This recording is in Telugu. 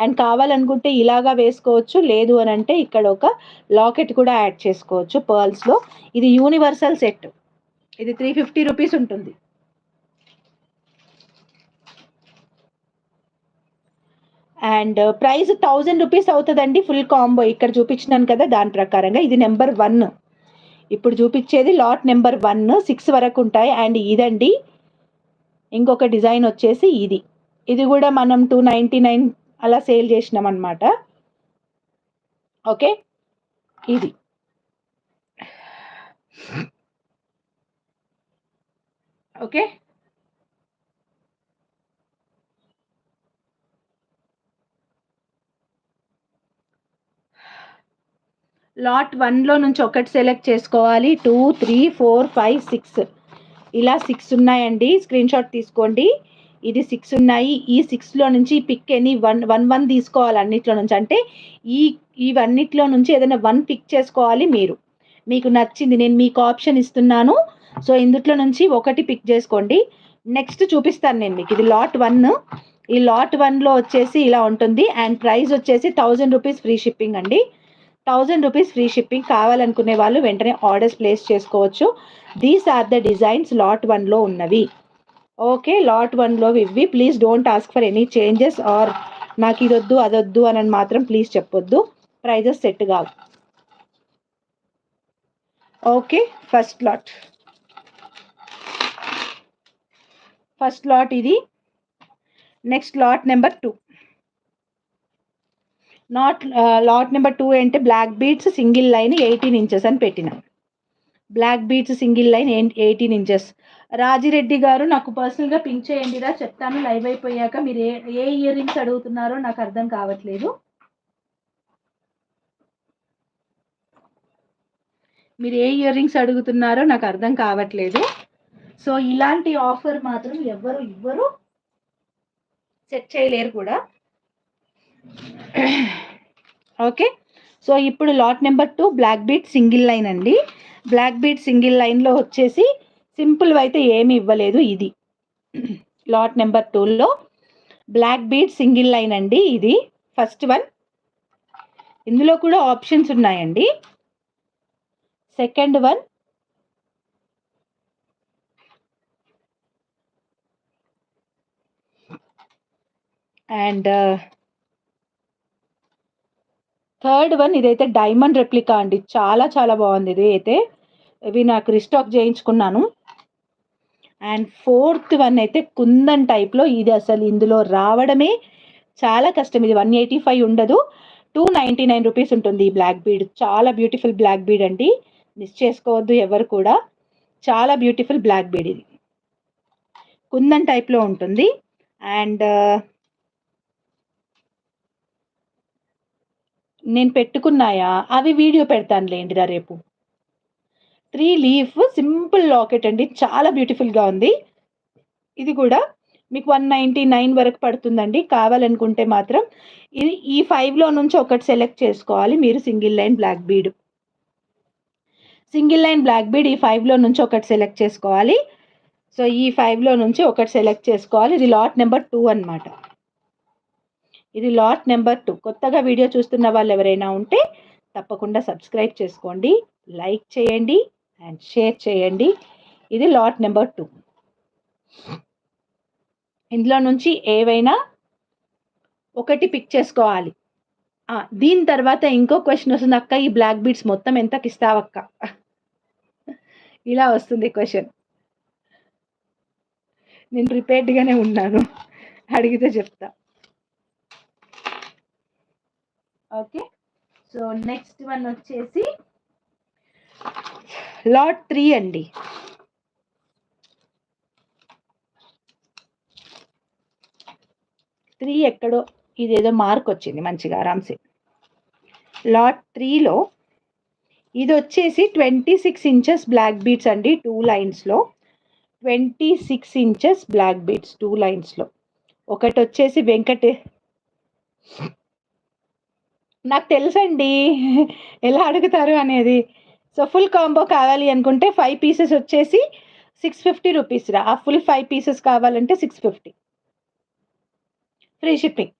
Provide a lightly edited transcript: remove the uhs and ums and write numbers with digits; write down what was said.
అండ్ కావాలనుకుంటే ఇలాగా వేసుకోవచ్చు, లేదు అని అంటే ఇక్కడ ఒక లాకెట్ కూడా యాడ్ చేసుకోవచ్చు పర్ల్స్లో. ఇది యూనివర్సల్ సెట్, ఇది 350 రూపీస్ ఉంటుంది. అండ్ ప్రైస్ 1000 రూపీస్ అవుతుందండి ఫుల్ కాంబో. ఇక్కడ చూపించినాను కదా దాని ప్రకారంగా. ఇది నెంబర్ 1, ఇప్పుడు చూపించేది లాట్ నెంబర్ 1, 6 వరకు ఉంటాయి. అండ్ ఇదండి ఇంకొక డిజైన్ వచ్చేసి ఇది కూడా మనం 299 అలా సేల్ చేసినాం అనమాట. ఓకే, ఇది ఓకే. లాట్ 1లో నుంచి ఒకటి సెలెక్ట్ చేసుకోవాలి. 2, 3, 4, 5, 6 ఇలా 6 ఉన్నాయండి. స్క్రీన్ షాట్ తీసుకోండి. ఇది 6 ఉన్నాయి. ఈ 6లో నుంచి పిక్ ఎనీ 1 తీసుకోవాలి అన్నిట్లో నుంచి. అంటే ఇవన్నిట్లో నుంచి ఏదైనా 1 పిక్ చేసుకోవాలి మీరు. మీకు నచ్చింది నేను మీకు ఆప్షన్ ఇస్తున్నాను. సో ఇందుట్లో నుంచి ఒకటి పిక్ చేసుకోండి. నెక్స్ట్ చూపిస్తాను నేను మీకు. ఇది లాట్ 1. ఈ లాట్ 1లో వచ్చేసి ఇలా ఉంటుంది. అండ్ ప్రైస్ వచ్చేసి 1000 రూపీస్ ఫ్రీ షిప్పింగ్ అండి. 1000 రూపీస్ ఫ్రీ షిప్పింగ్. కావాలనుకునే వాళ్ళు వెంటనే ఆర్డర్స్ ప్లేస్ చేసుకోవచ్చు. These are the designs lot 1లో ఉన్నవి. ఓకే, లాట్ 1లో ఇవి. Please don't ask for any changes or నాకు ఇదొద్దు అదొద్దు అని మాత్రం ప్లీజ్ చెప్పొద్దు. ప్రైజెస్ సెట్ కావు. ఓకే, ఫస్ట్ లాట్ ఇది. Next lot number 2. Lot number 2 అంటే black beads single line 18 inches అని పెట్టిన. Black beads single line 18 inches. Rajireddy గారు నాకు పర్సనల్గా పింక్ చేయండిరా, చెప్తాను లైవ్ అయిపోయాక. మీరు ఏ ఇయర్ రింగ్స్ అడుగుతున్నారో నాకు అర్థం కావట్లేదు. మీరు ఏ ఇయర్ రింగ్స్ అడుగుతున్నారో నాకు అర్థం కావట్లేదు. సో ఇలాంటి ఆఫర్ మాత్రం ఎవ్వరు ఇవ్వరు, సెట్ చేయలేరు కూడా. ఓకే, సో ఇప్పుడు lot number 2 black bead single line అండి. బ్లాక్ బీడ్ సింగిల్ లైన్లో వచ్చేసి సింపుల్ అయితే ఏమి ఇవ్వలేదు. ఇది లాట్ నెంబర్ 2లో బ్లాక్ బీడ్ సింగిల్ లైన్ అండి. ఇది ఫస్ట్ వన్. ఇందులో కూడా ఆప్షన్స్ ఉన్నాయండి. Second one, and third one. ఇదైతే డైమండ్ రెప్లికా అండి. చాలా చాలా బాగుంది. ఇది అయితే ఇవి నాకు రీస్టాక్ చేయించుకున్నాను. అండ్ ఫోర్త్ వన్ అయితే కుందన్ టైప్లో. ఇది అసలు ఇందులో రావడమే చాలా కష్టం. ఇది 185 ఉండదు, 299 రూపీస్ ఉంటుంది. ఈ బ్లాక్ బీడ్ చాలా బ్యూటిఫుల్ బ్లాక్ బీడ్ అండి. మిస్ చేసుకోవద్దు ఎవరు కూడా. చాలా బ్యూటిఫుల్ బ్లాక్ బీడ్. ఇది కుందన్ టైప్లో ఉంటుంది. అండ్ నేను పెట్టుకున్నాయా అవి వీడియో పెడతానులేండిరా రేపు. 3 లీఫ్ సింపుల్ లాకెట్ అండి, చాలా బ్యూటిఫుల్గా ఉంది. ఇది కూడా మీకు 199 వరకు పడుతుందండి. కావాలనుకుంటే మాత్రం ఈ 5లో నుంచి ఒకటి సెలెక్ట్ చేసుకోవాలి మీరు. సింగిల్ లైన్ బ్లాక్ బీడ్ ఈ 5లో నుంచి ఒకటి సెలెక్ట్ చేసుకోవాలి. సో ఈ 5లో నుంచి ఒకటి సెలెక్ట్ చేసుకోవాలి. ఇది లాట్ నెంబర్ 2 అనమాట. ఇది లాట్ నెంబర్ 2. కొత్తగా వీడియో చూస్తున్న వాళ్ళు ఎవరైనా ఉంటే తప్పకుండా సబ్స్క్రైబ్ చేసుకోండి, లైక్ చేయండి అండ్ షేర్ చేయండి. ఇది లాట్ నెంబర్ 2. ఇందులో నుంచి ఏవైనా ఒకటి పిక్ చేసుకోవాలి. దీని తర్వాత ఇంకో క్వశ్చన్ వస్తుంది, అక్క ఈ బ్లాక్ బీడ్స్ మొత్తం ఎంతకి ఇస్తావక్క? ఇలా వస్తుంది క్వశ్చన్. నేను ప్రిపేర్డ్గానే ఉన్నాను, అడిగితే చెప్తా. ఓకే, సో నెక్స్ట్ వన్ వచ్చేసి లాట్ 3 అండి. ఎక్కడో ఇదేదో మార్క్ వచ్చింది మంచిగా ఆరామ్సే. లాట్ 3లో ఇది వచ్చేసి 26 ఇంచెస్ బ్లాక్ బీడ్స్ అండి. 2 లైన్స్లో 26 ఇంచెస్ బ్లాక్ బీడ్స్ 2 లైన్స్లో. ఒకటి వచ్చేసి నాకు తెలుసండి ఎలా అడుగుతారు అనేది. సో ఫుల్ కాంబో కావాలి అనుకుంటే 5 పీసెస్ వచ్చేసి 650 రూపీస్ రా. ఆ ఫుల్ 5 పీసెస్ కావాలంటే 650 ఫ్రీ షిప్పింగ్.